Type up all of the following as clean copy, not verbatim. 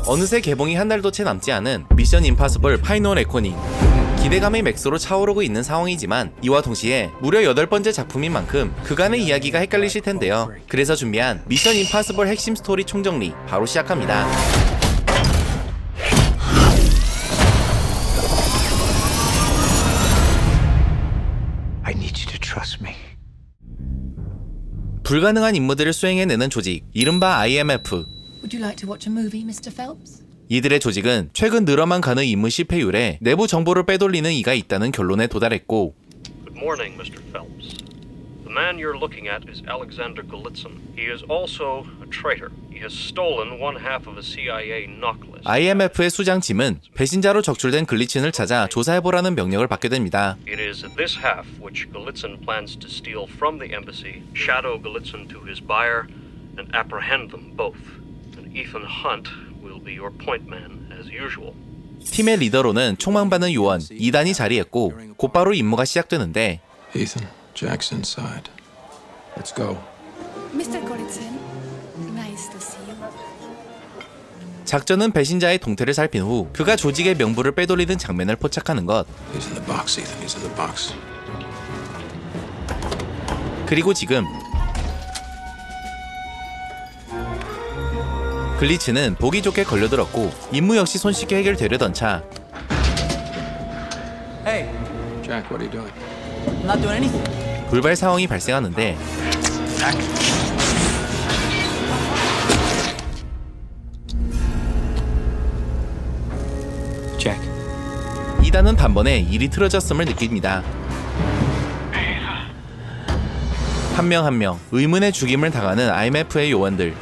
어느새 개봉이 한 달도 채 남지 않은 미션 임파서블 파이널 레코닝. 기대감의 맥스로 차오르고 있는 상황이지만 이와 동시에 무려 8번째 작품인 만큼 그간의 이야기가 헷갈리실 텐데요. 그래서 준비한 미션 임파서블 핵심 스토리 총정리 바로 시작합니다. I need you to trust me. 불가능한 임무들을 수행해내는 조직, 이른바 IMF. Would you like to watch a movie, Mr. Phelps? 이들의 조직은 최근 늘어만 가는 임무 실패율에 내부 정보를 빼돌리는 이가 있다는 결론에 도달했고, Good morning, Mr. Phelps. The man you're looking at is Alexander Golitsyn. He is also a traitor. He has stolen one half of a CIA knock list. IMF의 수장 짐은 배신자로 적출된 글리친을 찾아 조사해보라는 명령을 받게 됩니다. It is this half which Golitsyn plans to steal from the embassy, shadow Golitsyn to his buyer, and apprehend them both. And Ethan Hunt will be your point man as usual. 팀의 리더로는 총망받는 요원 2단이 자리했고 곧바로 임무가 시작되는데, Ethan, Jack's inside. Let's go. Mr. Golitsyn, nice to see you. 작전은 배신자의 동태를 살핀 후 그가 조직의 명부를 빼돌리는 장면을 포착하는 것. He's in the box, Ethan. He's in the box. 그리고 지금 글리치는 보기 좋게 걸려들었고 임무 역시 손쉽게 해결되려던 차, Hey, Jack, what are you doing? I'm not doing anything. 돌발 상황이 발생하는데 Jack. 이단은 단번에 일이 틀어졌음을 느낍니다. 한 명 한 명 의문의 죽임을 당하는 IMF의 요원들.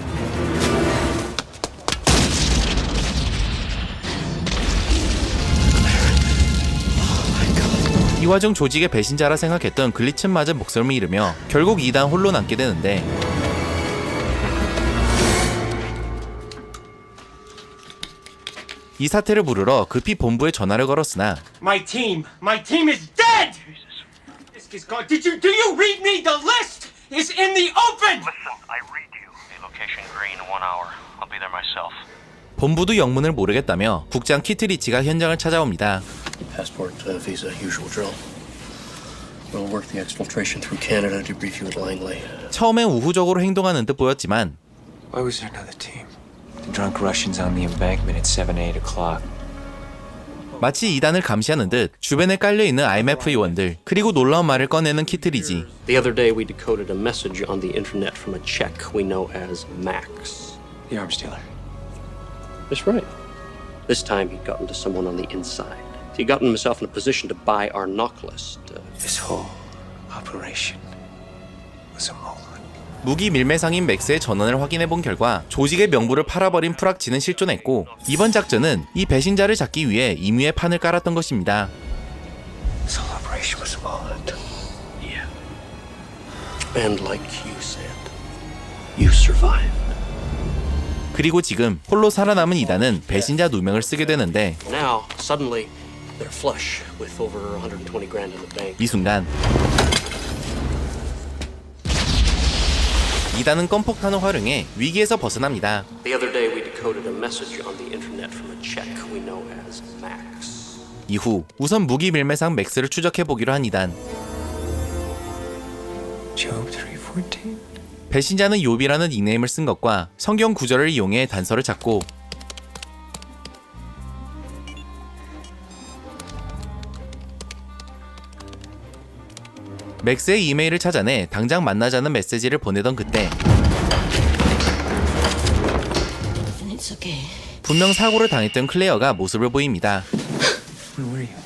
이 와중 조직의 배신자라 생각했던 글리친마저 목숨을 잃으며 결국 2단 홀로 남게 되는데, 이 사태를 부르러 급히 본부에 전화를 걸었으나 My team is dead! This is gone. Do you read me? The list is in the open! Listen, I read you. The location green 1 hour. I'll be there myself. 본부도 영문을 모르겠다며 국장 키트리치가 현장을 찾아옵니다. Passport, visa, usual drill. We'll work the exfiltration through Canada to brief you at Langley. 처음엔 우호적으로 행동하는 듯 보였지만 Why was there another team? The drunk Russians on the embankment at 7, 8 o'clock. 마치 2단을 감시하는 듯 주변에 깔려있는 IMF 요원들, 그리고 놀라운 말을 꺼내는 키트리지. The other day we decoded a message on the internet from a Czech we know as Max. The arms dealer. That's right. This time he'd gotten to someone on the inside. He'd gotten himself in a position to buy our knock list. This whole operation was a mole. 무기 밀매상인 맥스의 전원을 확인해본 결과 조직의 명부를 팔아버린 프락치는 실존했고, 이번 작전은 이 배신자를 잡기 위해 임의의 판을 깔았던 것입니다. This whole operation was a mole. Yeah. And like you said, you survived. 그리고 지금 홀로 살아남은 2단은 배신자 누명을 쓰게 되는데, Now, suddenly, they're flush with over 120 grand in the bank. 이 순간 2단은 껌폭탄을 활용해 위기에서 벗어납니다. The other day we decoded a message on the internet from a Czech we know as Max. 이후 우선 무기 밀매상 맥스를 추적해보기로 한 2단. Job 314. 배신자는 요비라는 닉네임을 쓴 것과 성경 구절을 이용해 단서를 찾고, 맥스의 이메일을 찾아내 당장 만나자는 메시지를 보내던 그때 It's okay. 분명 사고를 당했던 클레어가 모습을 보입니다. Where were you?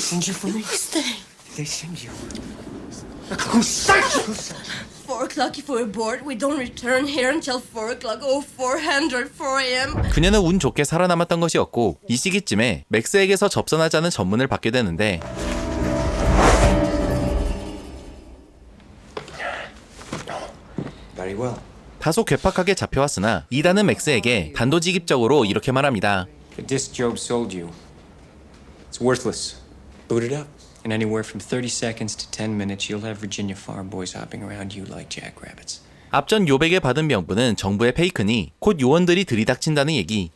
Thank you for staying. They send you. 4 o'clock if we're bored, we don't return here until 4 o'clock. Oh, 400, 4 a.m. 그녀는 운 좋게 살아남았던 것이었고, 이 시기쯤에 맥스에게서 접선하자는 전문을 받게 되는데, Very well. 다소 괴팍하게 잡혀왔으나 2단은 맥스에게 단도직입적으로 이렇게 말합니다. The disc Job sold you. It's worthless. Boot it up. In anywhere from 30 seconds to 10 minutes, you'll have Virginia farm boys hopping around you like jackrabbits. 앞전 요백에 받은 명분은 정부의 페이크니 곧 요원들이 들이닥친다는 얘기.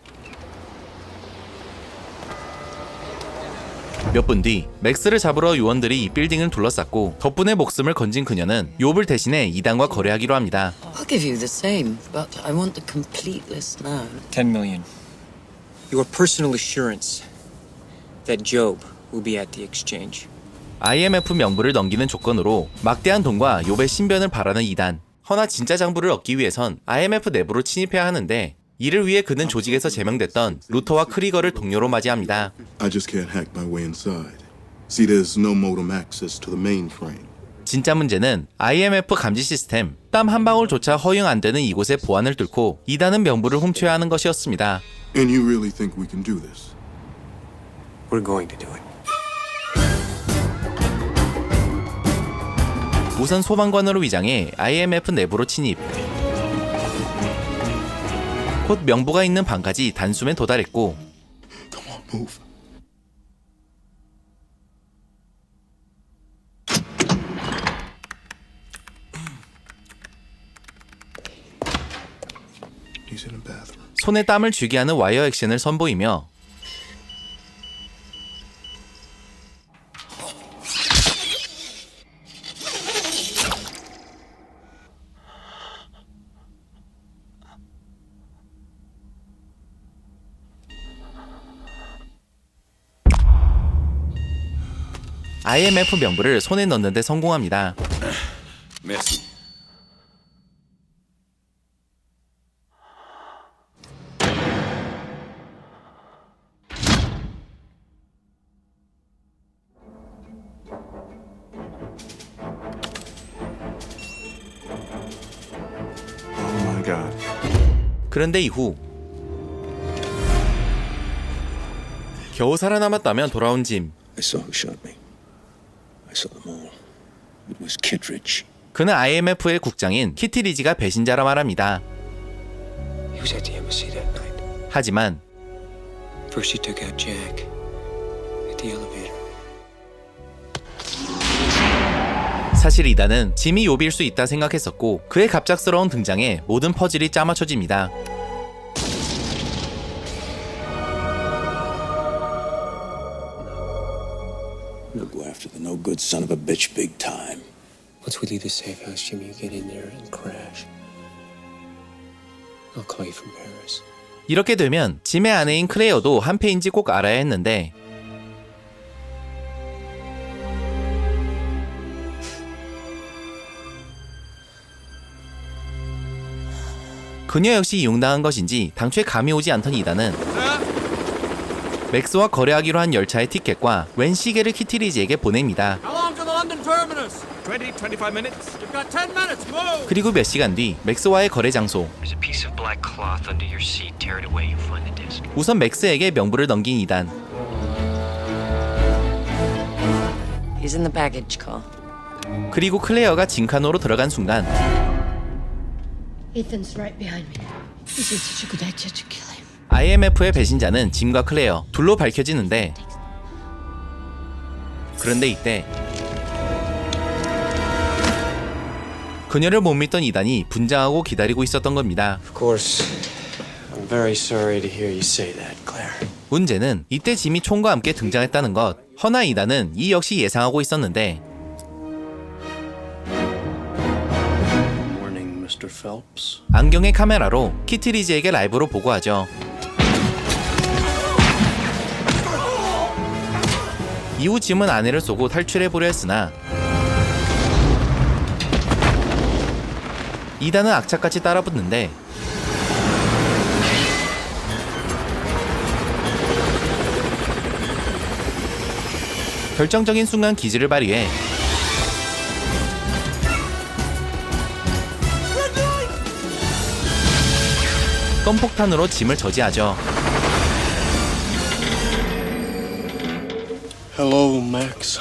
몇 분 뒤 맥스를 잡으러 요원들이 이 빌딩을 둘러쌌고 덕분에 목숨을 건진 그녀는 욥을 대신해 이단과 거래하기로 합니다. I'll give you the same, but I want the complete list now. 10 million. Your personal assurance that Job will be at the exchange. IMF 명부를 넘기는 조건으로 막대한 돈과 욥의 신변을 바라는 이단. 허나 진짜 장부를 얻기 위해선 IMF 내부로 침입해야 하는데 이를 위해 그는 조직에서 제명됐던 루터와 크리거를 동료로 맞이합니다. I just can't hack my way inside. See, there's no modem access to the mainframe. 진짜 문제는 IMF 감지 시스템, 땀 한 방울조차 허용 안 되는 이곳의 보안을 뚫고 이단은 명부를 훔쳐야 하는 것이었습니다. And you really think we can do this? We're going to do it. 우선 소방관으로 위장해 IMF 내부로 침입. 곧 명부가 있는 방까지 단숨에 도달했고 Come on, move. He's in the bathroom. 손에 땀을 쥐게 하는 와이어 액션을 선보이며 IMF 명부를 손에 넣는 데 성공합니다. Merci. Oh my God. 그런데 이후 겨우 살아남았다면 돌아온 짐. I saw who shot me. I saw them all. It was Kittredge. 그는 IMF의 국장인 키티리지가 배신자라 말합니다. He was at the embassy that night. 하지만 First he took out Jack at the elevator. 사실 이단은 짐이 욥일 수 있다 생각했었고 그의 갑작스러운 등장에 모든 퍼즐이 짜맞춰집니다. We'll go after the no good son of a bitch big time. Once we leave the safe house, Jimmy, you get in there and crash. I'll call you from Paris. 이렇게 되면 짐의 아내인 클레어도 한패인지 꼭 알아야 했는데 그녀 역시 이용당한 것인지 당초에 감이 오지 않던 이단은 맥스와 거래하기로 한 열차의 티켓과 웬 시계를 키티리지에게 보냅니다. How long to the London terminus? 25 minutes. You've got 10 minutes. Move. 그리고 몇 시간 뒤 맥스와의 거래 장소. There's a piece of black cloth under your seat. Tear it away. You find the disc. 우선 맥스에게 명부를 넘긴 이단. He's in the baggage car. 그리고 클레어가 진카노로 들어간 순간 Ethan's right behind me. Is it such a good idea to kill him? IMF의 배신자는 짐과 클레어 둘로 밝혀지는데 그런데 이때 그녀를 못 믿던 이단이 분장하고 기다리고 있었던 겁니다. Of course, I'm very sorry to hear you say that, Claire. 문제는 이때 짐이 총과 함께 등장했다는 것. 허나 이단은 이 역시 예상하고 있었는데 Morning, Mr. Phelps. 안경의 카메라로 키티리지에게 라이브로 보고하죠. 이후 짐은 아내를 쏘고 탈출해보려 했으나 이단은 악착같이 따라붙는데 결정적인 순간 기지를 발휘해 껌폭탄으로 짐을 저지하죠. Hello, Max.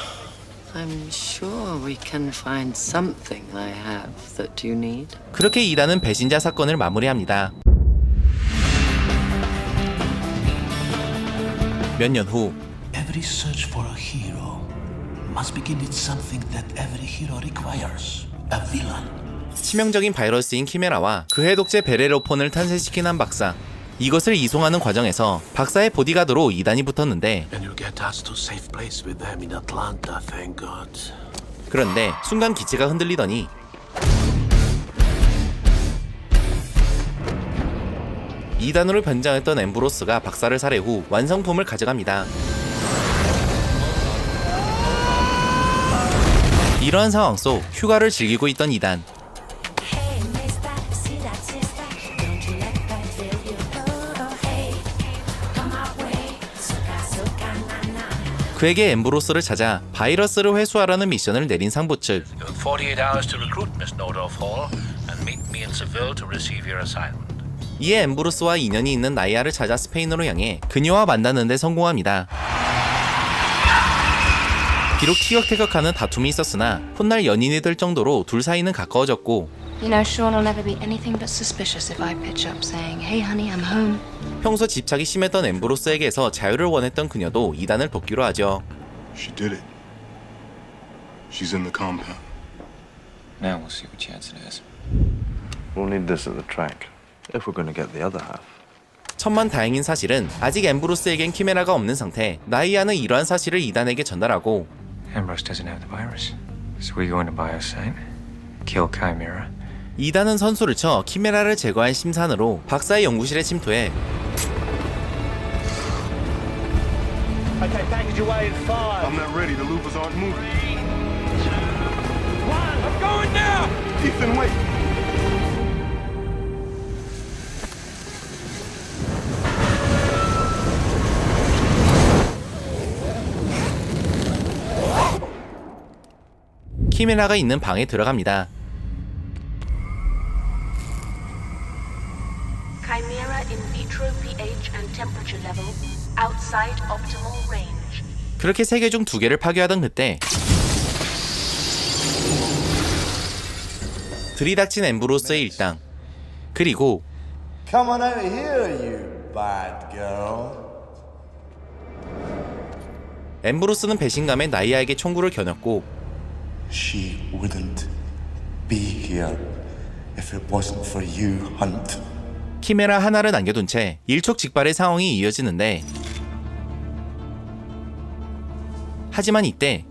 I'm sure we can find something I have that you need. 그렇게 이단은 배신자 사건을 마무리합니다. 몇 년 후 Every search for a hero must begin with something that every hero requires. A villain. 치명적인 바이러스인 키메라와 그 해독제 베렐로폰을 탄생시킨 한 박사. 이것을 이송하는 과정에서 박사의 보디가드로 이단이 붙었는데 And you'll get us to safe place with them in Atlanta, thank God. 그런데 순간 기체가 흔들리더니 이단으로 변장했던 엠브로스가 박사를 살해 후 완성품을 가져갑니다. 이러한 상황 속 휴가를 즐기고 있던 이단. 그에게 엠브로스를 찾아 바이러스를 회수하라는 미션을 내린 상부 측. 48 hours to recruit Miss Nordorf Hall and meet me in Seville to receive your assignment. 이에 엠브로스와 인연이 있는 나이아를 찾아 스페인으로 향해 그녀와 만나는 데 성공합니다. 비록 티격태격하는 다툼이 있었으나 훗날 연인이 될 정도로 둘 사이는 가까워졌고 You know, Sean will never be anything but suspicious if I pitch up saying, "Hey, honey, I'm home." 평소 집착이 심했던 엠브로스에게서 자유를 원했던 그녀도 이단을 돕기로 하죠. She did it. She's in the compound. Now we'll see what chance it is. We'll need this at the track if we're going to get the other half. 천만다행인 사실은 아직 엠브로스에겐 키메라가 없는 상태. 나이아는 이러한 사실을 이단에게 전달하고 Ambrose doesn't have the virus, so we go into biosite, kill Chimera. 이단은 선수를 쳐 키메라를 제거한 심산으로 박사의 연구실에 침투해 Okay, package away in 5. I'm not ready. The loopers aren't moving. 3, 2, 1. I'm going now. Ethan, wait. 키메라가 있는 방에 들어갑니다. Chimera in vitro pH and temperature level outside optimal range. 그렇게 3개 중 2개를 파괴하던 그때 들이닥친 엠브로스의 일당. 그리고 Come on over here, you bad girl. 엠브로스는 배신감에 나이아에게 총구를 겨눴고 She wouldn't be here if it wasn't for you, Hunt. 키메라 하나를 남겨둔 채 일촉즉발의 상황이 이어지는데 하지만 이때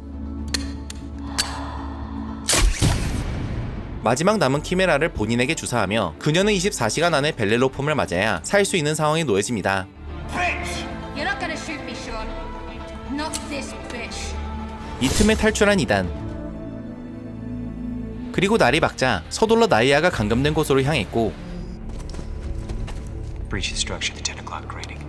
마지막 남은 키메라를 본인에게 주사하며 그녀는 24시간 안에 벨렐로폼을 맞아야 살 수 있는 상황에 놓여집니다. You're not gonna shoot me, Sean. Not this bitch. 이 틈에 탈출한 이단. 그리고 날이 밝자 서둘러 나이아가 감금된 곳으로 향했고 Breach the structure at the 10 o'clock reading.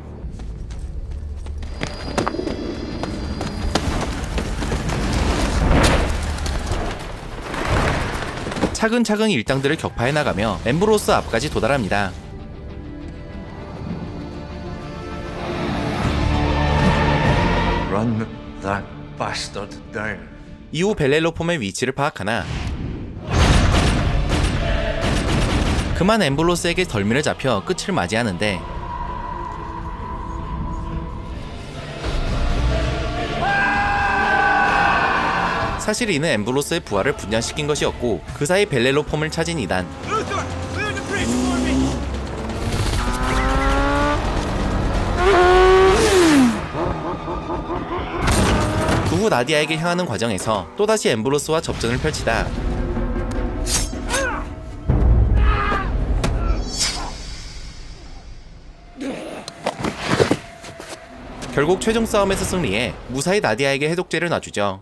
차근차근 일당들을 격파해 나가며 엠브로스 앞까지 도달합니다. Run that bastard down. 이후 벨렐로폼의 위치를 파악하나 그만 엠브로스에게 덜미를 잡혀 끝을 맞이하는데 사실 이는 엠브로스의 부하를 분장시킨 것이었고 그 사이 벨렐로폼을 찾은 이단. 그 후 나디아에게 향하는 과정에서 또다시 엠브로스와 접전을 펼치다 결국 최종 싸움에서 승리해 무사히 나디아에게 해독제를 놔주죠.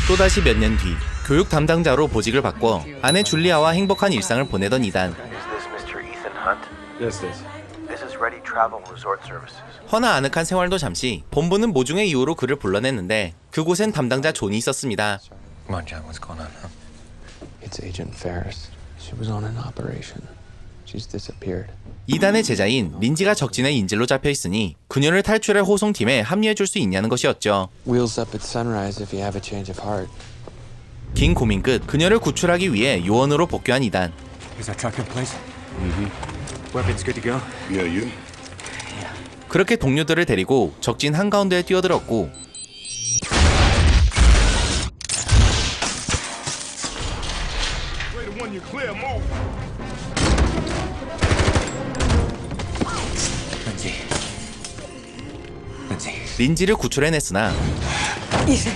또다시 몇 년 뒤 교육 담당자로 보직을 바꿔 아내 줄리아와 행복한 일상을 보내던 이단. Is this Mr. Ethan Hunt? Yes, this. This is Ready Travel Resort Services. 허나 아늑한 생활도 잠시 본부는 모종의 이유로 그를 불러냈는데 그곳엔 담당자 존이 있었습니다. Come on, John, what's going on, huh? It's Agent Ferris. She was on an operation. She's disappeared. 이단의 제자인 린지가 적진의 인질로 잡혀 있으니 그녀를 탈출해 호송팀에 합류해줄 수 있냐는 것이었죠. Wheels up at sunrise if you have a change of heart. 긴 고민 끝 그녀를 구출하기 위해 요원으로 복귀한 이단. Is that truck in place? Weapons good to go? Yeah, you? 그렇게 동료들을 데리고 적진 한가운데에 뛰어들었고 린지를 구출해냈으나 Ethan,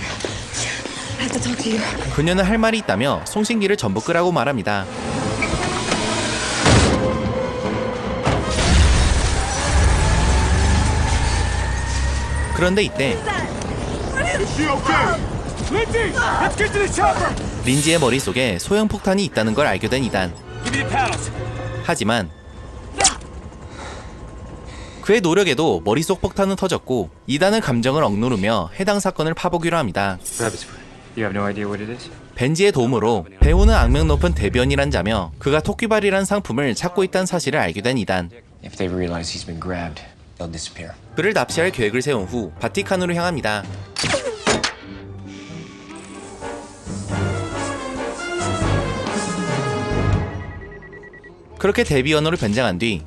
I have to talk to you. 그녀는 할 말이 있다며 송신기를 전부 끄라고 말합니다. 그런데 이때 Lindsay, let's get to the chopper. 린지의 머릿속에 소형 폭탄이 있다는 걸 알게 된 이단. Give me the paddles. 하지만 그의 노력에도 머릿속 폭탄은 터졌고 이단은 감정을 억누르며 해당 사건을 파보기로 합니다. Rabbit's foot. You have no idea what it is? 벤지의 도움으로 배우는 악명 높은 대변이란 자며 그가 토끼발이란 상품을 찾고 있다는 사실을 알게 된 이단. If they realize he's been grabbed, they'll disappear. 그를 납치할 계획을 세운 후 바티칸으로 향합니다. 그렇게 대비언으로 변장한 뒤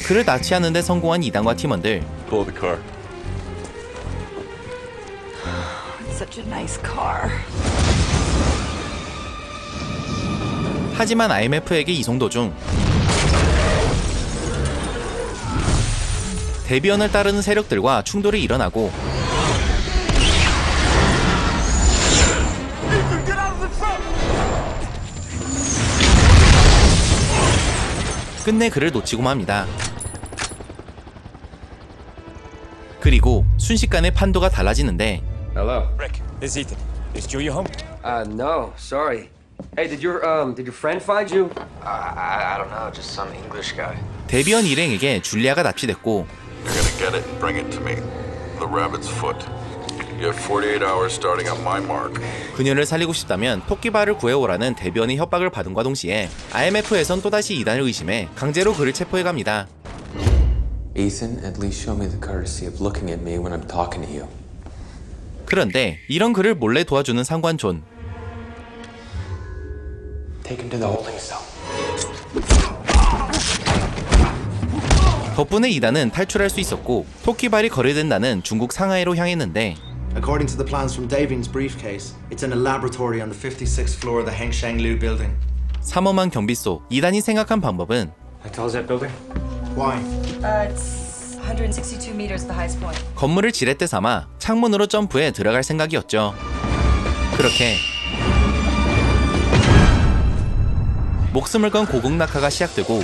그를 납치하는 데 성공한 이단과 팀원들. Pull the car. Such a nice car. 하지만 IMF에게 이송 도중 대비언을 따르는 세력들과 충돌이 일어나고 끝내 그를 놓치고 맙니다. 그리고 순식간에 판도가 달라지는데 Hello. Rick, this is Ethan. Is Julia home? No, sorry. Hey, did your friend find you? I don't know, just some English guy. 대비언 일행에게 줄리아가 납치됐고 You're gonna get it and bring it to me. The rabbit's foot. You have 48 hours starting on my mark. 그녀를 살리고 싶다면 토끼발을 구해오라는 대변의 협박을 받은과 동시에 IMF에선 또다시 이단을 의심해 강제로 그를 체포해갑니다. Ethan, at least show me the courtesy of looking at me when I'm talking to you. 그런데 이런 그를 몰래 도와주는 상관 존. Take him to the holding cell. 덕분에 이단은 탈출할 수 있었고 토끼발이 거래된다는 중국 상하이로 향했는데 According to the plans from Davian's briefcase, it's in a laboratory on the 56th floor of the Hengsheng Lu building. 삼엄한 경비 속 이단이 생각한 방법은 How tall is that building? Why? It's 162 meters the highest point. 건물을 지렛대 삼아 창문으로 점프해 들어갈 생각이었죠. 그렇게 목숨을 건 고국 낙하가 시작되고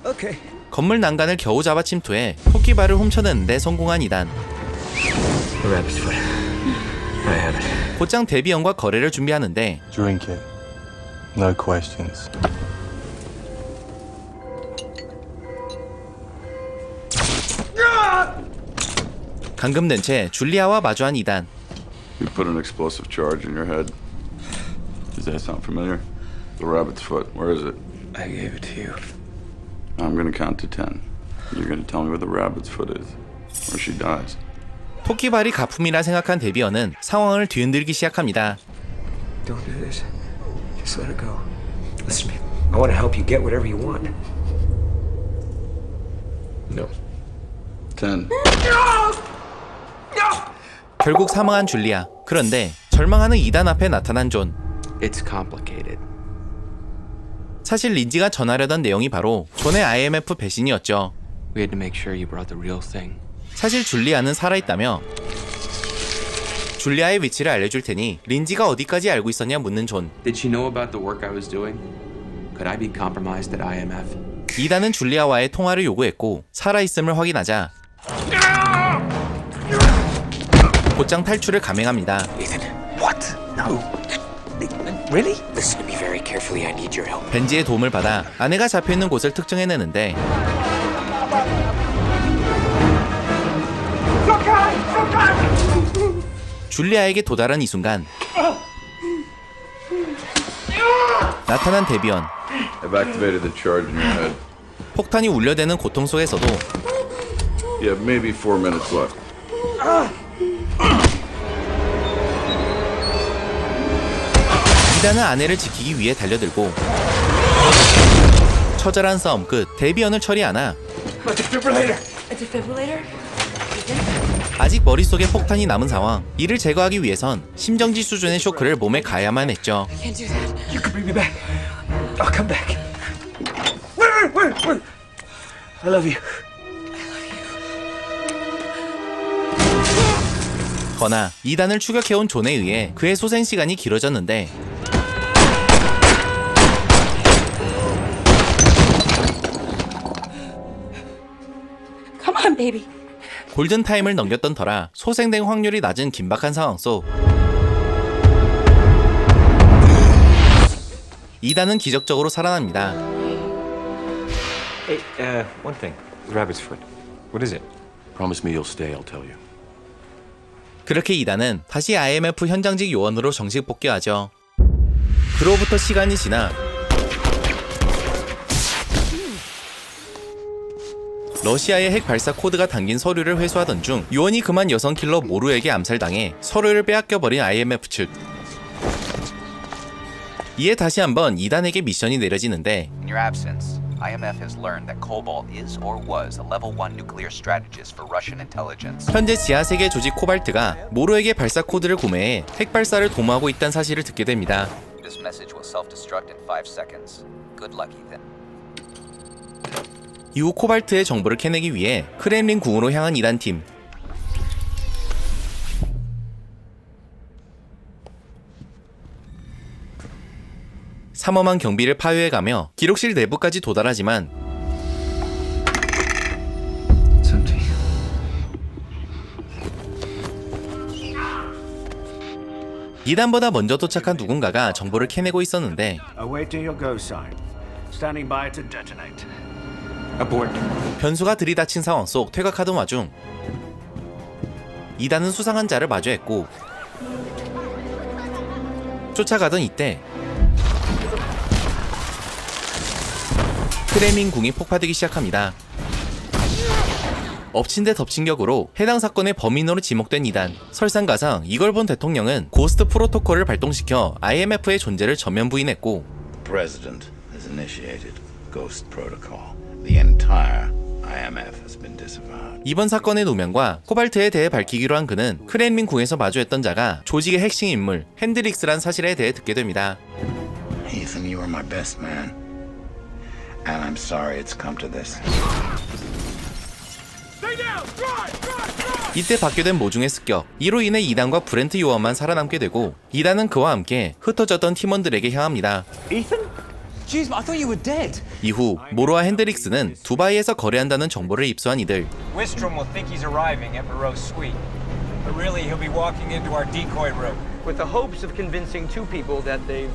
Okay. 건물 난간을 겨우 잡아 침투해 토끼발을 훔쳐내는데 성공한 이단. The rabbit's foot. I have it. 곧장 대비언과 거래를 준비하는데 Drink it. No questions. 감금된 채 줄리아와 마주한 이단. You put an explosive charge in your head. Does that sound familiar? The rabbit's foot. Where is it? I gave it to you. I'm gonna count to 10. You're gonna tell me where the rabbit's foot is, or she dies. 토끼발이 가품이라 생각한 대비언은 상황을 뒤흔들기 시작합니다. Don't do this. Just let it go. Listen to me. I want to help you get whatever you want. No. 10. 결국 사망한 줄리아. 그런데 절망하는 이단 앞에 나타난 존. It's complicated. 사실 린지가 전하려던 내용이 바로 존의 IMF 배신이었죠. We had to make sure you brought the real thing. 사실 줄리아는 살아있다며 줄리아의 위치를 알려줄 테니 린지가 어디까지 알고 있었냐 묻는 존. Did she know about the work I was doing? Could I be compromised at IMF? 이단은 줄리아와의 통화를 요구했고 살아있음을 확인하자 곧장 탈출을 감행합니다. Ethan, what? No. Really? Listen to me very carefully. I need your help. 벤지의 도움을 받아 아내가 잡혀있는 곳을 특정해내는데 줄리아에게 도달한 이 순간 나타난 데비언. I've activated the charge in your head. 폭탄이 울려대는 고통 속에서도 You have maybe 4 minutes left. 이단은 아내를 지키기 위해 달려들고 처절한 싸움 끝 데비언을 처리하나 A defibrillator? 아직 머릿속에 폭탄이 남은 상황. 이를 제거하기 위해선 심정지 수준의 쇼크를 몸에 가야만 했죠. Can't do that. You can bring me back. I'll come back. Wait. I love you. 허나 이단을 추격해온 존에 의해 그의 소생 시간이 길어졌는데 Come on, baby. 골든타임을 넘겼던 터라 소생된 확률이 낮은 긴박한 상황 속 이단은 기적적으로 살아납니다. Hey, one thing. Rabbit's foot. What is it? Promise me you'll stay, I'll tell you. 그렇게 이단은 다시 IMF 현장직 요원으로 정식 복귀하죠. 그로부터 시간이 지나 러시아의 핵 발사 코드가 담긴 서류를 회수하던 중 요원이 그만 여성 킬러 모루에게 암살당해 서류를 빼앗겨버린 IMF 측. 이에 다시 한번 이단에게 미션이 내려지는데 In your absence, IMF has learned that Cobalt is or was a level 1 nuclear strategist for Russian intelligence. 현재 지하세계 조직 코발트가 모루에게 발사 코드를 구매해 핵 발사를 도모하고 있다는 사실을 듣게 됩니다. This message will self-destruct in 5 seconds. Good luck, Ethan. 이후 코발트의 정보를 캐내기 위해 크렘린 궁으로 향한 이단 팀. 삼엄한 경비를 파괴해가며 기록실 내부까지 도달하지만 이단보다 먼저 도착한 누군가가 정보를 캐내고 있었는데 Awaiting your go sign. Standing by to detonate. Abort. 변수가 들이닥친 상황 속 퇴각하던 와중 이단은 수상한 자를 마주했고 쫓아가던 이때 크레밍 궁이 폭파되기 시작합니다. 엎친 데 덮친 격으로 해당 사건의 범인으로 지목된 이단. 설상가상 이걸 본 대통령은 고스트 프로토콜을 발동시켜 IMF의 존재를 전면 부인했고 The President has initiated Ghost Protocol. The entire IMF has been disavowed. 이번 사건의 노면과 코발트에 대해 밝히기로 한 그는 크렘린 궁에서 마주했던 자가 조직의 핵심 인물 핸드릭스란 사실에 대해 듣게 됩니다. Ethan, you are my best man. And I'm sorry it's come to this. 이때 받게 된 모중의 습격. 이로 인해 이단과 브렌트 요원만 살아남게 되고 이단은 그와 함께 흩어졌던 팀원들에게 향합니다. Ethan? Jeez, I thought you were dead. 이후 모로와 핸드릭스는 두바이에서 거래한다는 정보를 입수한 이들. Wistrom will think he's arriving at Moreau's suite. But really, he'll be walking into our decoy room. With the hopes of convincing two people that they've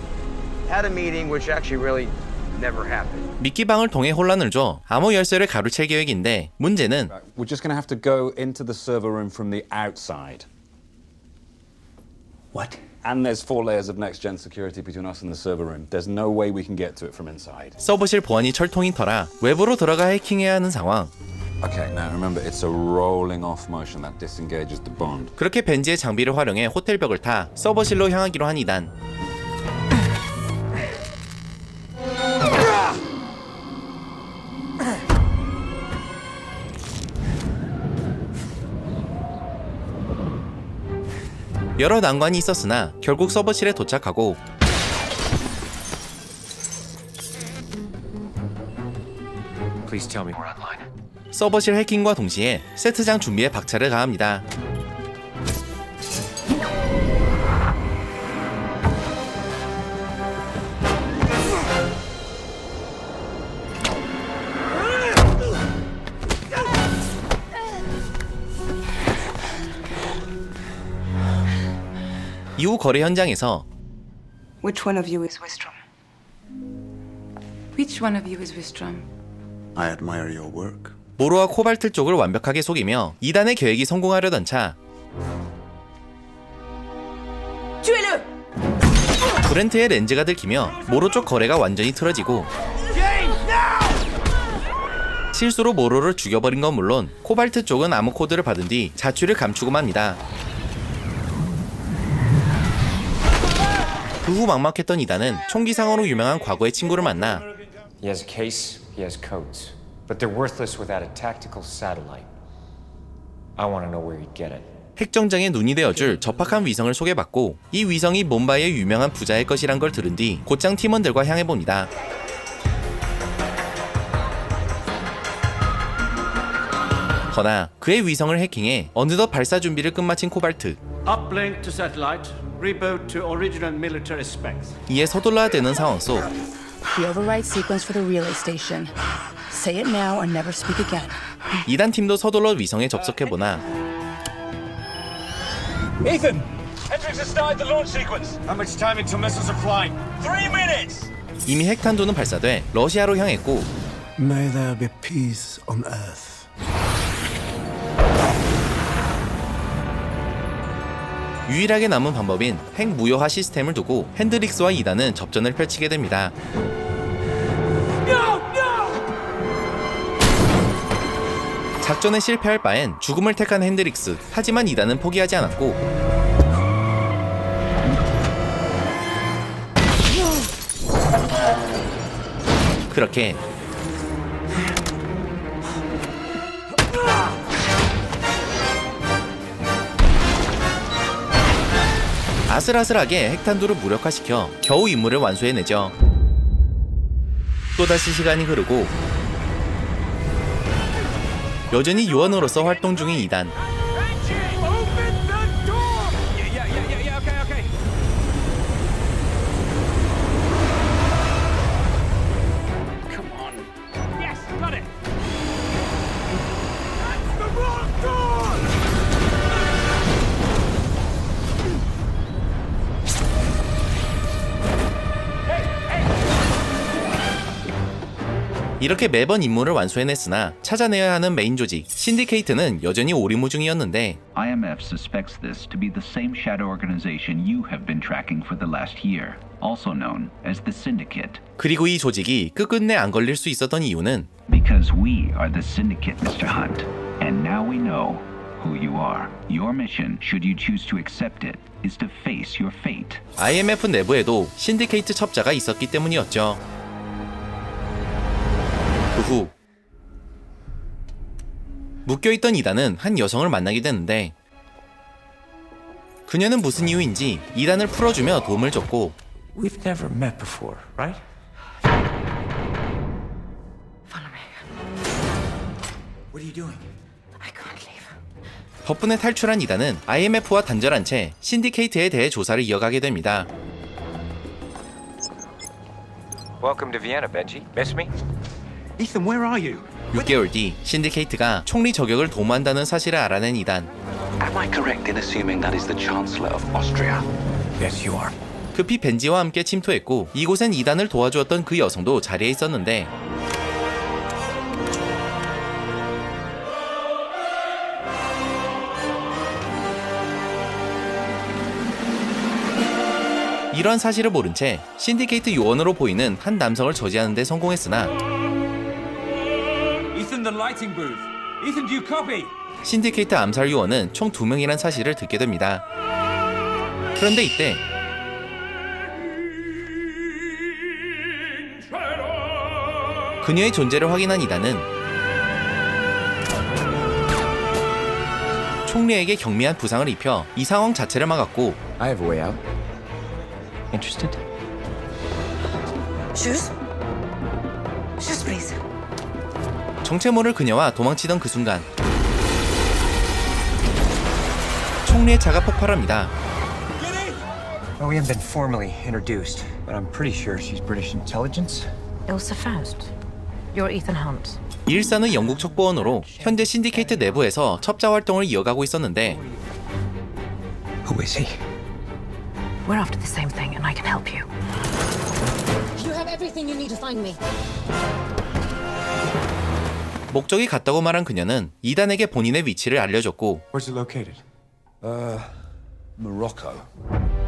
had a meeting which actually really never happened. 미끼방을 통해 혼란을 줘 암호 열쇠를 가로챌 계획인데 문제는 We're just going to have to go into the server room from the outside. What? And there's 4 layers of next-gen security between us and the server room. There's no way we can get to it from inside. 서버실 보안이 철통인 터라 외부로 들어가 해킹해야 하는 상황. Okay, now remember it's a rolling off motion that disengages the bond. 그렇게 벤지의 장비를 활용해 호텔 벽을 타 서버실로 향하기로 한 이단. 여러 난관이 있었으나 결국 서버실에 도착하고 Please tell me we're online. 서버실 해킹과 동시에 세트장 준비에 박차를 가합니다. 이후 거래 현장에서 Which one of you is Wistrom? Which one of you is Wistrom? I admire your work. 모로와 코발트 쪽을 완벽하게 속이며 이단의 계획이 성공하려던 차 Tuez-le! 브렌트의 렌즈가 들키며 모로 쪽 거래가 완전히 틀어지고 실수로 모로를 죽여버린 건 물론 코발트 쪽은 암호 코드를 받은 뒤 자취를 감추고 맙니다. 그 후 막막했던 이단은 총기상으로 유명한 과거의 친구를 만나 He has a case, he has codes, but they're worthless without a tactical satellite. I want to know where you'd get it. 핵정장의 눈이 되어줄 접박한 위성을 소개받고 이 위성이 몬바이의 유명한 부자의 것이란 걸 들은 뒤 곧장 팀원들과 향해봅니다. 허나 그의 위성을 해킹해 어느덧 발사 준비를 끝마친 코발트. Uplink to satellite. Reboot to original military specs. 이에 서둘러야 되는 상황 속 The override sequence for the relay station. Say it now or never speak again. 2단 팀도 서둘러 위성에 접속해보나 Ethan! Hendricks has started the launch sequence. How much time until missiles are flying? 3 minutes! 이미 핵탄두는 발사돼 러시아로 향했고 May there be peace on Earth. 유일하게 남은 방법인 핵 무효화 시스템을 두고 핸드릭스와 2단은 접전을 펼치게 됩니다. 작전에 실패할 바엔 죽음을 택한 핸드릭스. 하지만 2단은 포기하지 않았고 그렇게 아슬아슬하게 핵탄두를 무력화시켜 겨우 임무를 완수해내죠. 또다시 시간이 흐르고 여전히 요원으로서 활동 중인 2단. 이렇게 매번 임무를 완수해냈으나 찾아내야 하는 메인 조직 신디케이트는 여전히 오리무중이었는데 IMF suspects this to be the same shadow organization you have been tracking for the last year, also known as the Syndicate. 그리고 이 조직이 끝끝내 안 걸릴 수 있었던 이유는 Because we are the Syndicate, Mr. Hunt, and now we know who you are. Your mission, should you choose to accept it, is to face your fate. IMF 내부에도 신디케이트 첩자가 있었기 때문이었죠. 그 후 묶여있던 2단은 한 여성을 만나게 되는데 그녀는 무슨 이유인지 2단을 풀어주며 도움을 줬고 We've never met before, right? Follow me. What are you doing? I can't leave. 덕분에 탈출한 2단은 IMF와 단절한 채 신디케이트에 대해 조사를 이어가게 됩니다. Welcome to Vienna, Benji. Miss me? Ethan, where are you? 6개월 뒤 신디케이트가 총리 저격을 도모한다는 사실을 알아낸 2단. Am I correct in assuming that is the Chancellor of Austria? Yes, you are. 급히 벤지와 함께 침투했고 이곳엔 2단을 도와주었던 그 여성도 자리에 있었는데 이런 사실을 모른 채 신디케이트 요원으로 보이는 한 남성을 저지하는 데 성공했으나 Ethan, the lighting booth. Ethan, do you copy? 신디케이트 암살 요원은 총 2명이란 사실을 듣게 됩니다. 그런데 이때 그녀의 존재를 확인한 2단은 총리에게 경미한 부상을 입혀 이 상황 자체를 막았고 I have a way out. Interested? Shoes? Shoes, please. 정체 모를 그녀와 도망치던 그 순간 총리의 차가 폭발합니다. Well, we haven't been formally introduced, but I'm pretty sure she's British intelligence. Ilsa Faust. You're Ethan Hunt. 이 일사는 영국 척보원으로 현재 신디케이트 내부에서 첩자 활동을 이어가고 있었는데 Who is he? We're after the same thing, and I can help you. You have everything you need to find me. 목적이 같다고 말한 그녀는 2단에게 본인의 위치를 알려줬고 Where's it located? Morocco.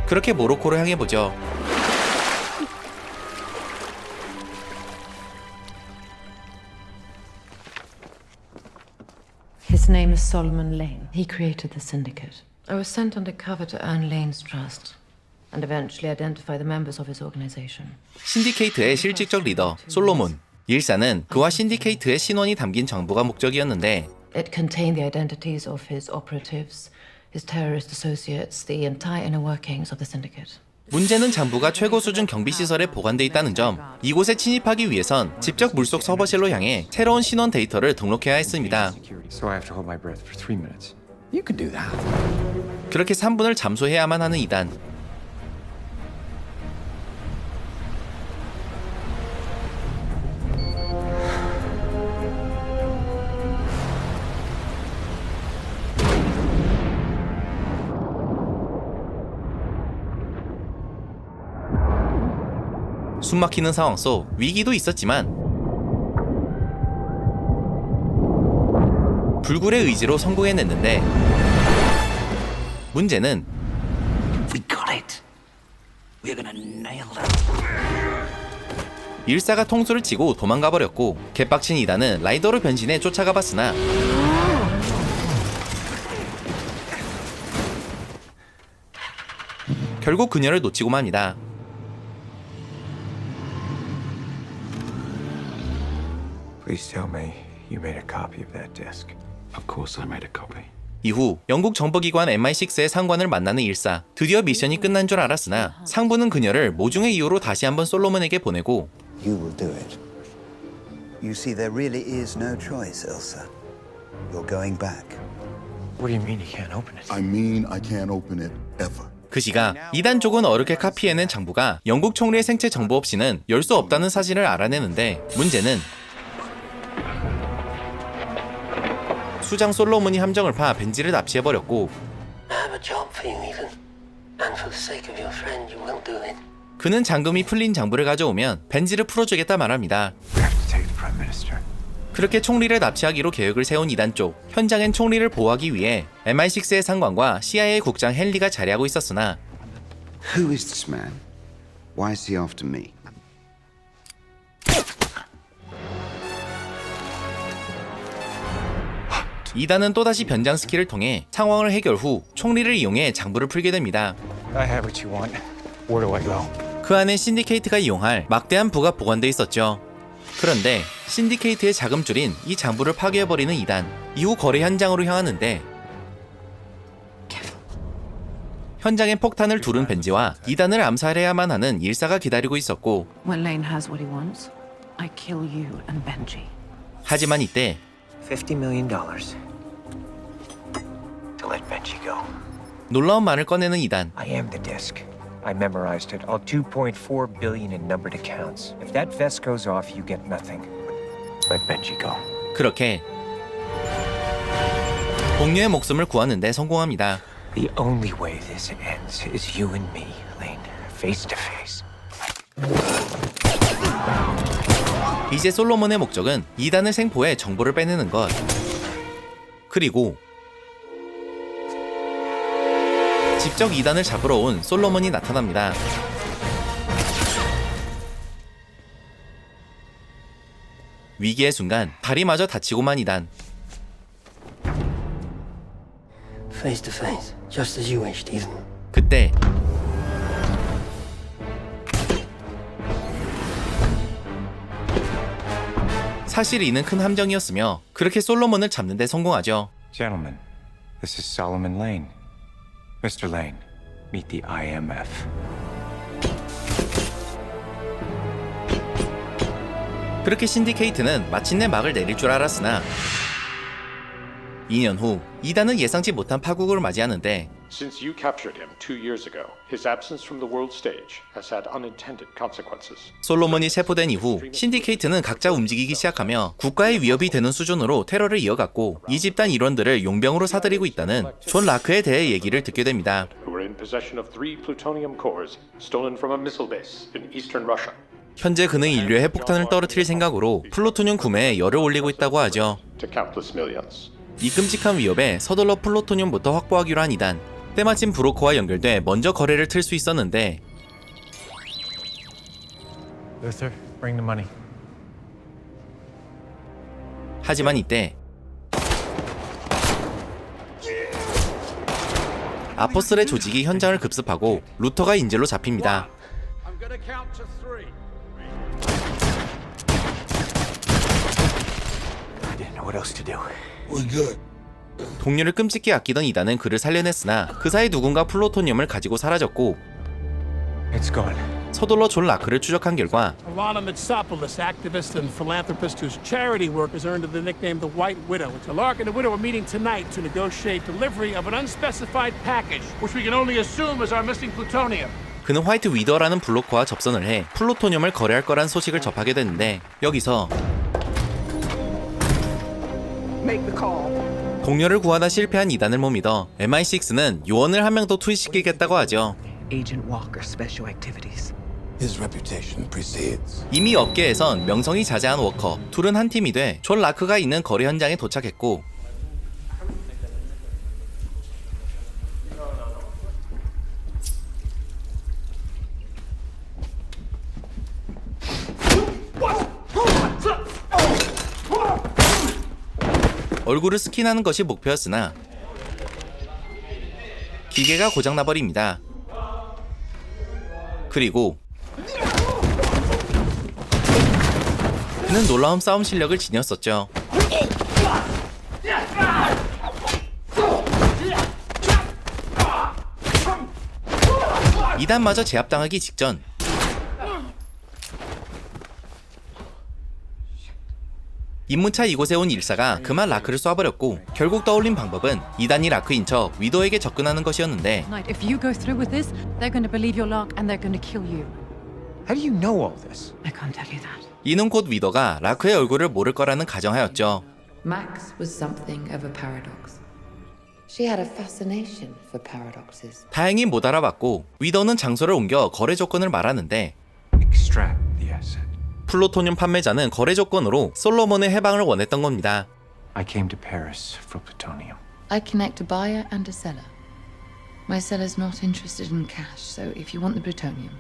그렇게 모로코로 향해보죠. His name is Solomon Lane. He created the syndicate. I was sent undercover to earn Lane's trust and eventually identify the members of his organization. 신디케이트의 실질적 리더 솔로몬. 일사는 그와 신디케이트의 신원이 담긴 정보가 목적이었는데 It contained the identities of his operatives, his terrorist associates, the entire inner workings of the syndicate. 문제는 장부가 최고 수준 경비 시설에 보관돼 있다는 점. 이곳에 침입하기 위해선 직접 물속 서버실로 향해 새로운 신원 데이터를 등록해야 했습니다. So I have to hold my breath for 3 minutes. You can do that. 그렇게 3분을 잠수해야만 하는 이단. 숨막히는 상황 속 위기도 있었지만 불굴의 의지로 성공해냈는데 문제는 We got it. We're gonna nail them. 일사가 통수를 치고 도망가 버렸고 개빡친 이단은 라이더로 변신해 쫓아가 봤으나 결국 그녀를 놓치고 맙니다. Please tell me you made a copy of that disc. Of course I made a copy. 이후 영국 정보기관 MI6의 상관을 만나는 일사. 드디어 미션이 끝난 줄 알았으나 상부는 그녀를 모종의 이유로 다시 한번 솔로몬에게 보내고 You will do it. You see, there really is no choice, Elsa. You're going back. What do you mean you can't open it? I mean I can't open it ever. 그 시각 이단 쪽은 어렵게 카피해낸 장부가 영국 총리의 생체 정보 없이는 열 수 없다는 사실을 알아내는데 문제는 수장 솔로몬이 함정을 파 벤지를 납치해버렸고 그는 잠금이 풀린 장부를 가져오면 벤지를 풀어주겠다 말합니다. 그렇게 총리를 납치하기로 계획을 세운 이단 쪽. 현장엔 총리를 보호하기 위해 MI6의 상관과 CIA 국장 헨리가 자리하고 있었으나 Who is this man? Why is he after me? 이단은 또다시 변장 스킬을 통해 상황을 해결 후 총리를 이용해 장부를 풀게 됩니다. I have what you want. Where do I go? 그 안에 신디케이트가 이용할 막대한 부가 보관돼 있었죠. 그런데 신디케이트의 자금줄인 이 장부를 파괴해버리는 이단. 이후 거래 현장으로 향하는데 현장엔 폭탄을 두른 벤지와 이단을 암살해야만 하는 일사가 기다리고 있었고 When Lane has what he wants, I kill you and Benji. 하지만 이때 $50 million to let Benji go. 놀라운 말을 꺼내는 이단. I am the disc. I memorized it. All 2.4 billion in numbered accounts. If that vest goes off, you get nothing. Let Benji go. 그렇게 동료의 목숨을 구하는데 성공합니다. The only way this ends is you and me, Lane, face to face. 이제 솔로몬의 목적은 이단을 생포해 정보를 빼내는 것. 그리고 직접 이단을 잡으러 온 솔로몬이 나타납니다. 위기의 순간 다리마저 다치고만 이단. Face to face, just as you wished, Ethan. 그때 사실 이는 큰 함정이었으며 그렇게 솔로몬을 잡는 데 성공하죠. Gentlemen, this is Solomon Lane. Mr. Lane, meet the IMF. 그렇게 신디케이트는 마침내 막을 내릴 줄 알았으나 2년 후 이단은 예상치 못한 파국을 맞이하는데 Since you captured him 2 years ago, his absence from the world stage has had unintended consequences. 솔로몬이 체포된 이후 신디케이트는 각자 움직이기 시작하며 국가의 위협이 되는 수준으로 테러를 이어갔고 이 집단 일원들을 용병으로 사들이고 있다는 존 라크에 대해 얘기를 듣게 됩니다. Who were in possession of 3 plutonium cores stolen from a missile base in eastern Russia. 현재 그는 인류의 핵폭탄을 떨어뜨릴 생각으로 플루토늄 구매에 열을 올리고 있다고 하죠. To countless millions. 이 끔찍한 위협에 서둘러 플루토늄부터 확보하기로 한 이단. 때마침 브로커와 연결돼 먼저 거래를 틀 수 있었는데 Luther, bring the money. 하지만 이때 아포슬의 조직이 현장을 급습하고 루터가 인질로 잡힙니다. I'm gonna count to 3. I didn't know what else to do. We're good. 동료를 끔찍히 아끼던 이단은 그를 살려냈으나 그 사이 누군가 플루토늄을 가지고 사라졌고 It's gone. 서둘러 존 라크를 추적한 결과 Alana Mitsopoulos, activist and philanthropist whose charity work has earned her the nickname the White Widow. Lark and the Widow are meeting tonight to negotiate delivery of an unspecified package, which we can only assume is our missing plutonium. 그는 화이트 위더라는 블로커와 접선을 해 플루토늄을 거래할 거란 소식을 접하게 되는데 여기서 동료를 구하다 실패한 이단을 못 믿어 MI6는 요원을 한 명 더 투입시키겠다고 하죠. Agent Walker, Special Activities. His reputation precedes. 이미 업계에선 명성이 자자한 워커, 둘은 한 팀이 돼 존 라크가 있는 거래 현장에 도착했고 얼굴을 스킨하는 것이 목표였으나 기계가 고장나버립니다. 그리고 그는 놀라운 싸움 실력을 지녔었죠. 이단마저 제압당하기 직전 입문차 이곳에 온 일사가 그만 라크를 쏴버렸고 결국 떠올린 방법은 이단이 라크인 척 위도에게 접근하는 것이었는데 If you go through with this, they're going to believe you're Lark and they're going to kill you. How do you know all this? I can't tell you that. 이는 곧 위도가 라크의 얼굴을 모를 거라는 가정하였죠. Max was something of a paradox. She had a fascination for paradoxes. 다행히 못 알아봤고 위도는 장소를 옮겨 거래 조건을 말하는데 Extract the asset. 플루토늄 판매자는 거래 조건으로 솔로몬의 해방을 원했던 겁니다. I came to Paris for plutonium. I connect a buyer and a seller. My seller's not interested in cash, so if you want the plutonium.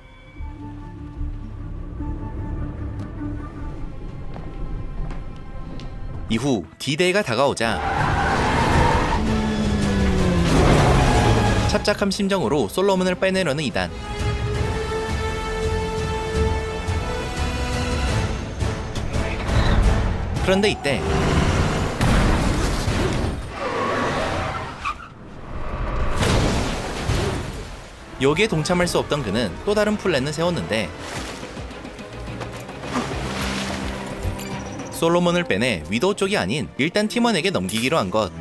이후 D-Day가 다가오자 찹작한 심정으로 솔로몬을 빼내려는 이단. 그런데 이때 여기에 동참할 수 없던 그는 또 다른 플랜을 세웠는데 솔로몬을 빼내 위도우 쪽이 아닌 일단 팀원에게 넘기기로 한 것.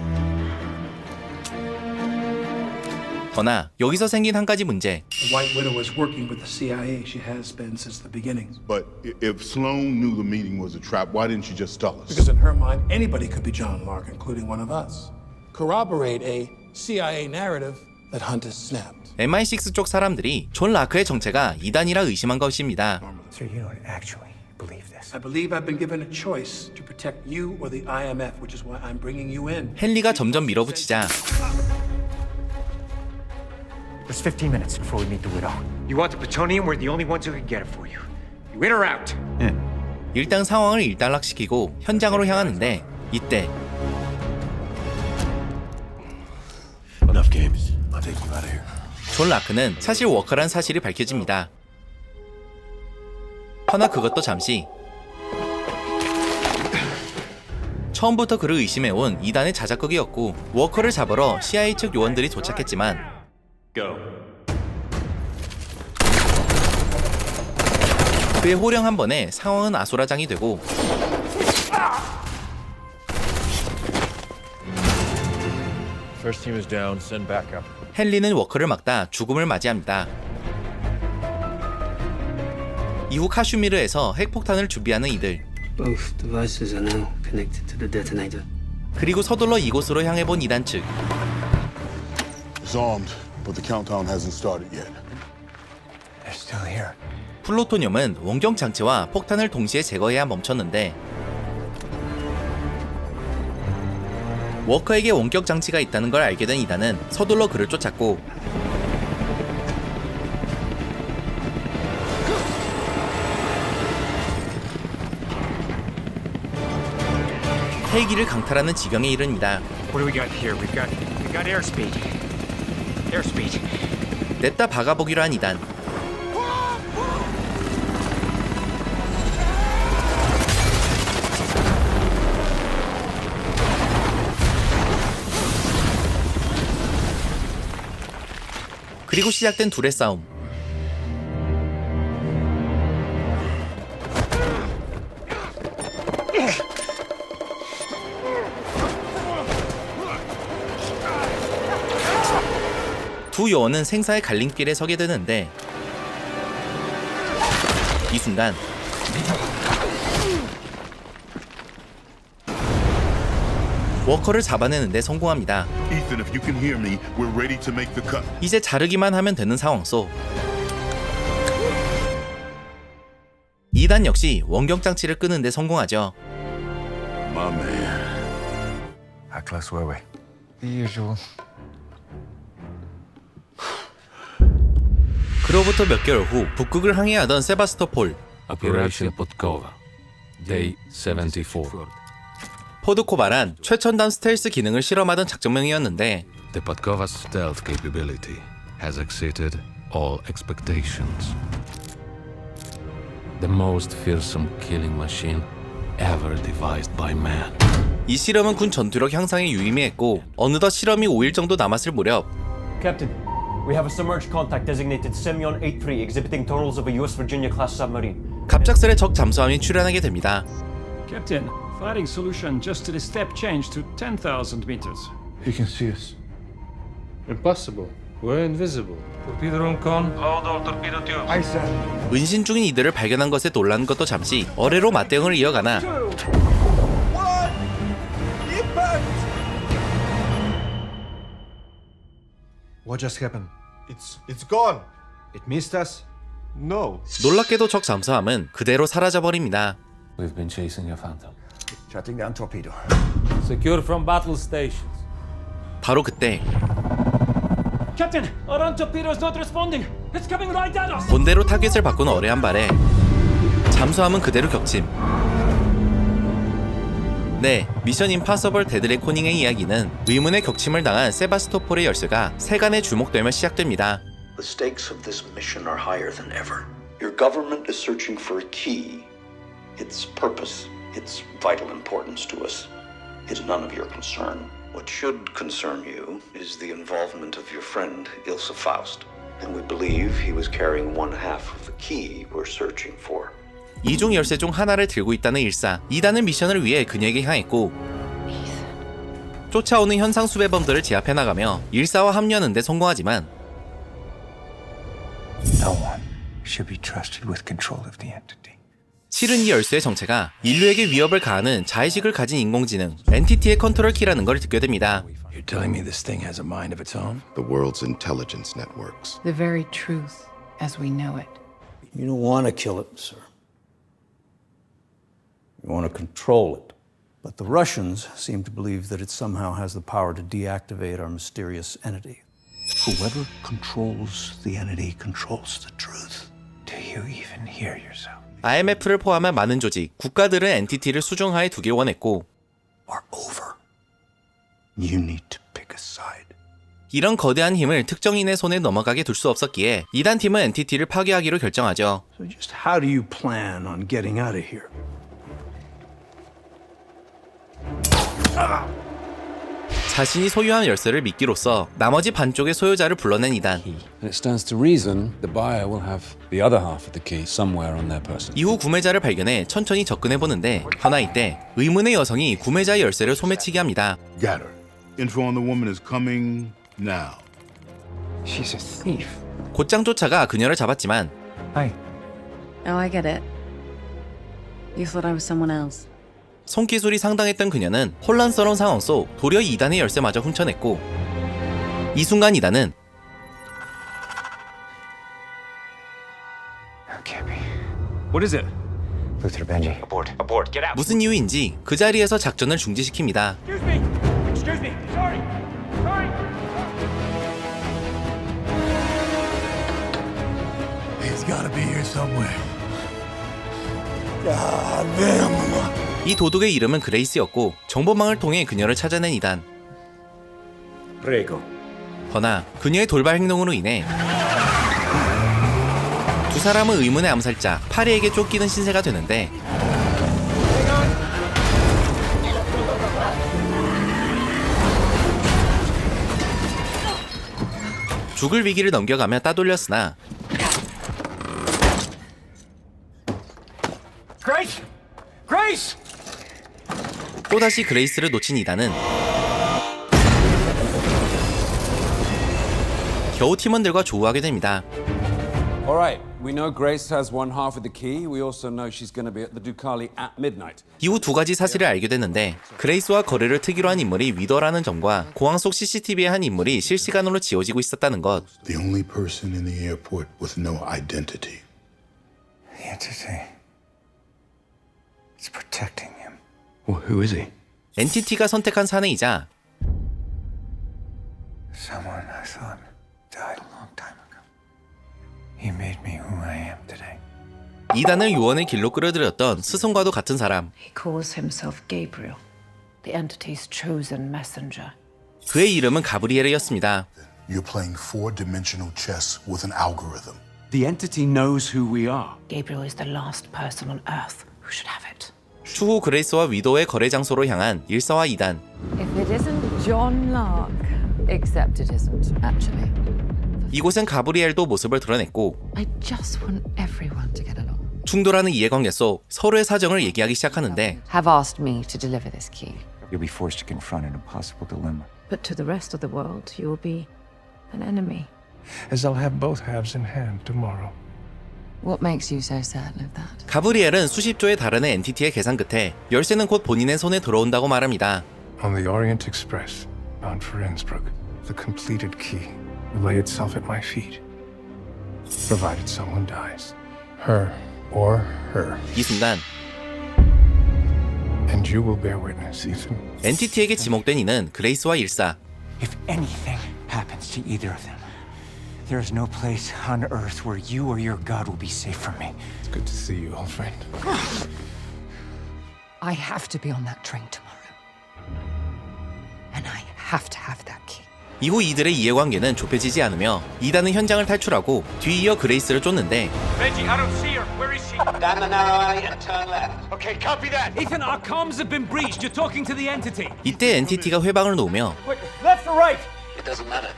허나 여기서 생긴 한 가지 문제. The White Widow is working with the CIA. She has been since the beginning. But if Sloan knew the meeting was a trap, why didn't she just tell us? Because in her mind, anybody could be John Lark, including one of us. Corroborate a CIA narrative that Hunt has snapped. MI6 쪽 사람들이 존 라크의 정체가 이단이라 의심한 것입니다. So you don't actually believe this? I believe I've been given a choice to protect you or the IMF, which is why I'm bringing you in. 헨리가 점점 밀어붙이자 There's 15 minutes before we meet the widow. You want the plutonium? We're the only ones who can get it for you. You in or out? In. 일단 상황을 일단락시키고 현장으로 향하는데 이때 Enough games. I'll take you out of here. 존 라크는 사실 워커란 사실이 밝혀집니다. 허나 그것도 잠시. 처음부터 그를 의심해온 이단의 자작극이었고 워커를 잡으러 CIA 측 요원들이 도착했지만 그의 호령 한 번에 상황은 아수라장이 되고 First team is down. Send backup. 헨리는 워커를 막다 죽음을 맞이합니다. 이후 카슈미르에서 핵폭탄을 준비하는 이들. Both devices are now connected to the detonator. 그리고 서둘러 이곳으로 향해본 이단 측. It's armed, but the countdown hasn't started yet. They're still here. 플루토늄은 원격 장치와 폭탄을 동시에 제거해야 멈췄는데 워커에게 원격 장치가 있다는 걸 알게 된 이단은 서둘러 그를 쫓았고 헬기를 강탈하는 지경에 이릅니다. What do we got here? We got airspeed. Airspeed. 냅다 박아보기로 한 이단. 그리고 시작된 둘의 싸움. 두 요원은 생사의 갈림길에 서게 되는데 이 순간 워커를 잡아내는데 성공합니다. Ethan, if you can hear me, we're ready to make the cut. 이제 자르기만 하면 되는 상황 속 2단 역시 원격 장치를 끄는데 성공하죠. My man. How close were we? The usual. 그로부터 몇 개월 후 북극을 항해하던 세바스토폴. Operation Podkova. Day 74. 포드코바란 최첨단 스텔스 기능을 실험하던 작전명이었는데 The Podkova's stealth capability has exceeded all expectations. The most fearsome killing machine ever devised by man. 이 실험은 군 전투력 향상에 유의미했고 어느덧 실험이 5일 정도 남았을 무렵 Captain, we have a submerged contact designated Semyon 83 exhibiting tunnels of a US Virginia-class submarine. 갑작스레 적 잠수함이 출현하게 됩니다. Captain, firing solution adjusted a step change to 10,000 meters. He can see us. Impossible. We're invisible. Torpedo room con. Hold all torpedo tubes. I said. 은신 중인 이들을 발견한 것에 놀란 것도 잠시 어뢰로 맞대응을 이어가나 What just happened? It's gone. It missed us? No. 놀랍게도 적 잠수함은 그대로 사라져버립니다. We've been chasing a phantom. Shutting down torpedo. Secure from battle stations. 바로 그때 Captain, our own torpedo is not responding. It's coming right at us. 본대로 타겟을 바꾼 어뢰 한 발에 잠수함은 그대로 격침. 네, 미션 임파서블 데드 레코닝의 이야기는 의문의 격침을 당한 세바스토폴의 열쇠가 세간에 주목되며 시작됩니다. The stakes of this mission are higher than ever. Your government is searching for a key. Its purpose, its vital importance to us, is none of your concern. What should concern you is the involvement of your friend, Ilsa Faust. And we believe he was carrying one half of the key we're searching for. 이중 열쇠 중 하나를 들고 있다는 일사. 2단은 미션을 위해 그녀에게 향했고 쫓아오는 현상 수배범들을 제압해 나가며 일사와 합류하는 데 성공하지만 No one should be trusted with control of the entity. 실은 이 열쇠의 정체가 인류에게 위협을 가하는 자의식을 가진 인공지능 엔티티의 컨트롤 키라는 걸 듣게 됩니다. You're telling me this thing has a mind of its own? The world's intelligence networks. The very truth as we know it. You don't want to kill it, sir. You want to control it. But the Russians seem to believe that it somehow has the power to deactivate our mysterious entity. Whoever controls the entity controls the truth. Do you even hear yourself? IMF를 포함한 많은 조직, 국가들은 엔티티를 수중하에 두길 원했고 You need to pick a side. 이런 거대한 힘을 특정인의 손에 넘어가게 둘 수 없었기에 2단 팀은 엔티티를 파괴하기로 결정하죠. So just how do you plan on getting out of here? 자신이 소유한 열쇠를 믿기로써 나머지 반쪽의 소유자를 불러낸 2단. And it stands to reason the buyer will have the other half of the key somewhere on their person. 이후 구매자를 발견해 천천히 접근해보는데 하나 이때 의문의 여성이 구매자의 열쇠를 소매치게 합니다. Got her. Info on the woman is coming now. She's a thief. 곧장 쫓아가 그녀를 잡았지만 Hi. Oh, I get it. You thought I was someone else. 손기술이 상당했던 그녀는 혼란스러운 상황 속 도리어 2단의 열쇠마저 훔쳐냈고 이 순간 2단은 What is it? Luther Benji. Abort. Abort. Get out. 무슨 이유인지 그 자리에서 작전을 중지시킵니다. Excuse me. Excuse me. Sorry. Sorry. He's gotta be here somewhere. God damn. 이 도둑의 이름은 그레이스였고 정보망을 통해 그녀를 찾아낸 2단. Prego. 허나 그녀의 돌발 행동으로 인해 두 사람은 의문의 암살자 파리에게 쫓기는 신세가 되는데 죽을 위기를 넘겨가며 따돌렸으나 Grace! Grace! 또다시 그레이스를 놓친 이단은 겨우 팀원들과 조우하게 됩니다. Alright, we know Grace has one half of the key. We also know she's going to be at the Ducali at midnight. 이후 두 가지 사실을 알게 됐는데 그레이스와 거래를 특이로 한 인물이 위더라는 점과 공항 속 CCTV의 한 인물이 실시간으로 지워지고 있었다는 것. The only person in the airport with no identity. The entity. It's protecting him. Well, who is he? 엔티티가 선택한 사내이자 Someone I thought died a long time ago. He made me who I am today. 이단을 요원의 길로 끌어들였던 스승과도 같은 사람. He calls himself Gabriel, the entity's chosen messenger. 그의 이름은 가브리엘이었습니다. You're playing four-dimensional chess with an algorithm. The entity knows who we are. Gabriel is the last person on Earth who should have it. 추후 그레이스와 위도의 거래 장소로 향한 1사와 2단. If it isn't John Lark, except it isn't, actually. 이곳은 가브리엘도 모습을 드러냈고 I just want everyone to get along. 충돌하는 이해관계 속 서로의 사정을 얘기하기 시작하는데 Have asked me to deliver this key. You'll be forced to confront an impossible dilemma. But to the rest of the world, you will be an enemy. As I'll have both halves in hand tomorrow. What makes you so certain of that? 가브리엘은 수십 조에 달하는 엔티티의 계산 끝에 열쇠는 곧 본인의 손에 들어온다고 말합니다. On the Orient Express, bound for Innsbruck, the completed key will lay itself at my feet, provided someone dies. Her or her. 이 순간 And you will bear witness, Ethan. 엔티티에게 지목된 이는 그레이스와 1사. If anything happens to either of them, there is no place on Earth where you or your God will be safe from me. It's good to see you, old friend. I have to be on that train tomorrow. And I have to have that key. 이후 이들의 이해관계는 좁혀지지 않으며 이단은 현장을 탈출하고 뒤이어 그레이스를 쫓는데 Benji, I don't see her. Where is she? Down the narrow alley and turn left. Okay, copy that. Ethan, our comms have been breached. You're talking to the entity. 이때 엔티티가 회방을 놓으며 Wait, left or right? It doesn't matter.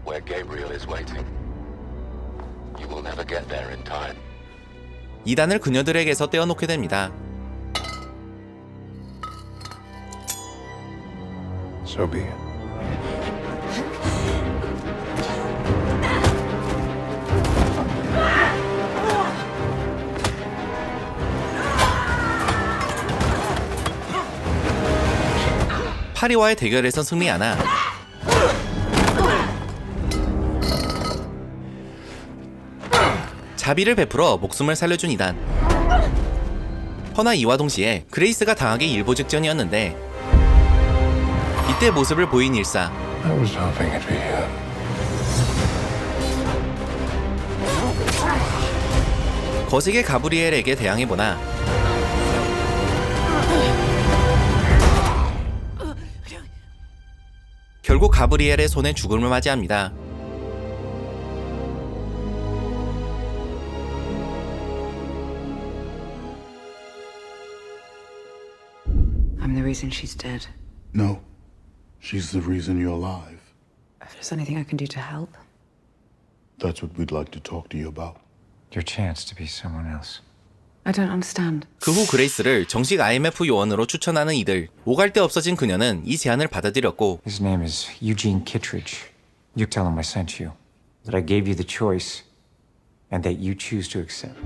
Where Gabriel is waiting. You will never get there in time. 이단을 그녀들에게서 떼어놓게 됩니다. So be it. 파리와의 대결에선 승리하나 자비를 베풀어 목숨을 살려준 이단. 허나 이와 동시에 그레이스가 당하기 일보 직전이었는데 이때 모습을 보인 1사. I was hoping it'd be you. 거세게 가브리엘에게 대항해보나 결국 가브리엘의 손에 죽음을 맞이합니다. I'm the reason she's dead. No. She's the reason you're alive. If there's anything I can do to help. That's what we'd like to talk to you about. Your chance to be someone else. I don't understand. 그 후 그레이스를 정식 IMF 요원으로 추천하는 이들. 오갈 데 없어진 그녀는 이 제안을 받아들였고 His name is Eugene Kittredge. You tell him I sent you. That I gave you the choice. And that you choose to accept.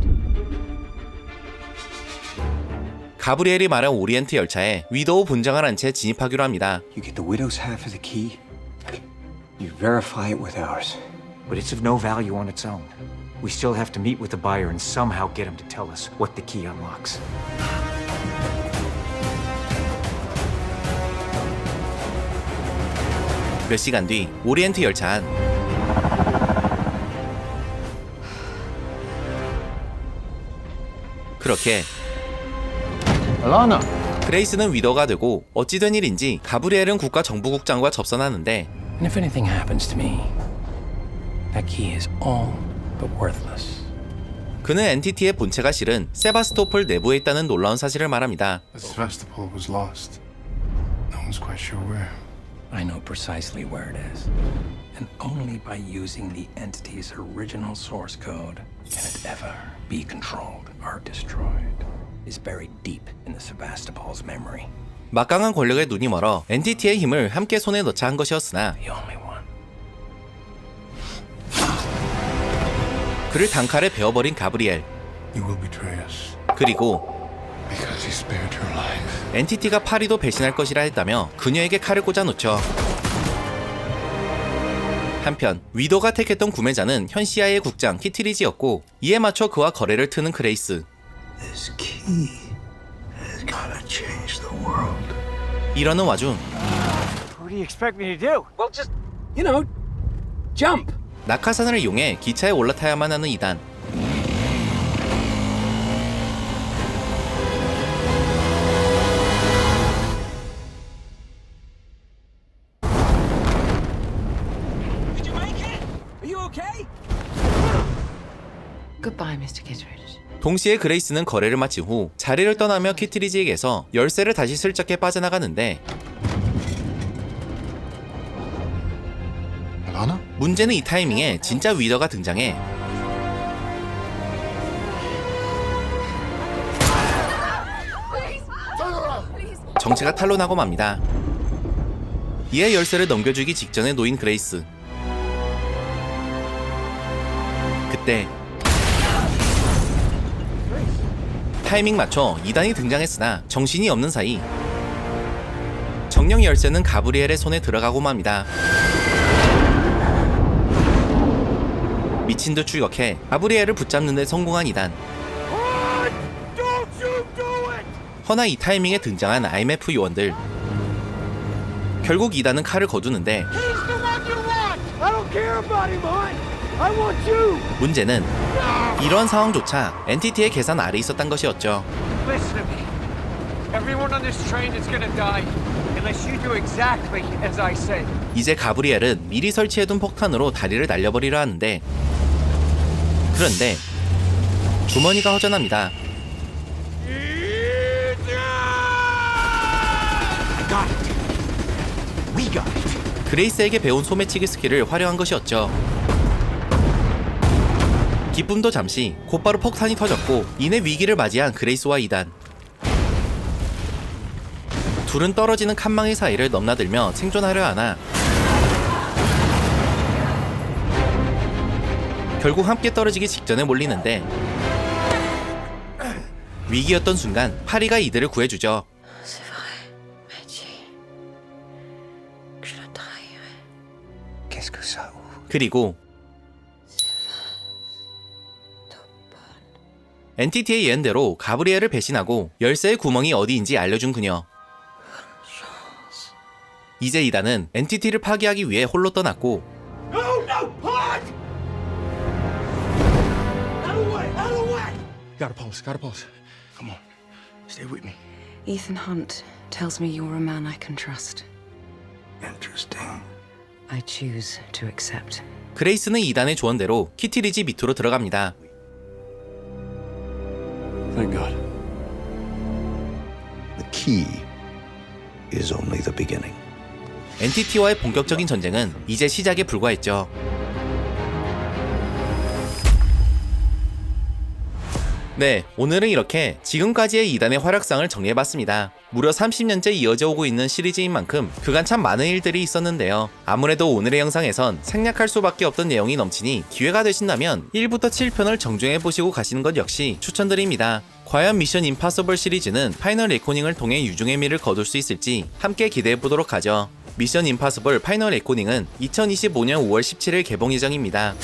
가브리엘이 말한 오리엔트 열차에 위도우 본장을 한 채 진입하기로 합니다. You get the widow's half of the key. You verify it with ours. But it's of no value on its own. We still have to meet with the buyer and somehow get him to tell us what the key unlocks. 몇 시간 뒤 오리엔트 열차 안 그렇게 Alana! 그레이스는 위더가 되고 어찌 된 일인지 가브리엘은 국가정보국장과 접선하는데 And if anything happens to me, that key is all but worthless. 그는 엔티티의 본체가 실은 세바스토폴 내부에 있다는 놀라운 사실을 말합니다. Sevastopol was lost. No one's quite sure where. I know precisely where it is. And only by using the entity's original source code can it ever be controlled or destroyed. It's buried deep in the Sevastopol's memory. 막강한 권력에 눈이 멀어 엔티티의 힘을 함께 손에 넣자 한 것이었으나 The only one. 그를 단칼에 베어버린 가브리엘. You will betray us. 그리고 Because he spared your life. 엔티티가 파리도 배신할 것이라 했다며 그녀에게 칼을 꽂아놓죠. 한편 위도가 택했던 구매자는 현 CIA 국장 키트리지였고 이에 맞춰 그와 거래를 트는 그레이스. This key has gotta change the world. 이러는 와중 What do you expect me to do? Well, just, you know, jump. 낙하산을 이용해 기차에 올라타야만 하는 이단. Goodbye, Mr. Kittredge. 동시에 그레이스는 거래를 마친 후 자리를 떠나며 키트리지에게서 열쇠를 다시 슬쩍게 빠져나가는데 문제는 이 타이밍에 진짜 위더가 등장해 정체가 탄로나고 맙니다. 이에 열쇠를 넘겨주기 직전에 놓인 그레이스. 그때 타이밍 맞춰 2단이 등장했으나 정신이 없는 사이 정령 열쇠는 가브리엘의 손에 들어가고 맙니다. 미친 듯 출격해 가브리엘을 붙잡는 데 성공한 2단. 허나 이 타이밍에 등장한 IMF 요원들. 결국 2단은 칼을 거두는데 문제는 이러한 상황조차 엔티티의 계산 아래 있었단 것이었죠. Listen to me. Everyone on this train is gonna die unless you do exactly as I say. 이제 가브리엘은 미리 설치해둔 폭탄으로 다리를 날려버리려 하는데 그런데 주머니가 허전합니다. 그레이스에게 배운 소매치기 스킬을 활용한 것이었죠. 기쁨도 잠시, 곧바로 폭탄이 터졌고 이내 위기를 맞이한 그레이스와 2단. 둘은 떨어지는 칸망이 사이를 넘나들며 생존하려 하나 결국 함께 떨어지기 직전에 몰리는데 위기였던 순간 파리가 이들을 구해주죠. 그리고 엔티티의 예언대로 가브리엘을 배신하고 열쇠의 구멍이 어디인지 알려준 그녀. 이제 2단은 엔티티를 파괴하기 위해 홀로 떠났고 Gotta pause. Come on. Stay with me. Ethan Hunt tells me you're a man I can trust. Interesting. I choose to accept. 그레이스는 2단의 조언대로 키티리지 밑으로 들어갑니다. Thank God. The key is only the beginning. 엔티티와의 본격적인 전쟁은 이제 시작에 불과했죠. 네, 오늘은 이렇게 지금까지의 2단의 활약상을 정리해봤습니다. 무려 30년째 이어져 오고 있는 시리즈인 만큼 그간 참 많은 일들이 있었는데요. 아무래도 오늘의 영상에선 생략할 수밖에 없던 내용이 넘치니 기회가 되신다면 1부터 7편을 정주행해보시고 가시는 것 역시 추천드립니다. 과연 미션 임파서블 시리즈는 파이널 레코닝을 통해 유종의 미를 거둘 수 있을지 함께 기대해보도록 하죠. 미션 임파서블 파이널 레코닝은 2025년 5월 17일 개봉 예정입니다.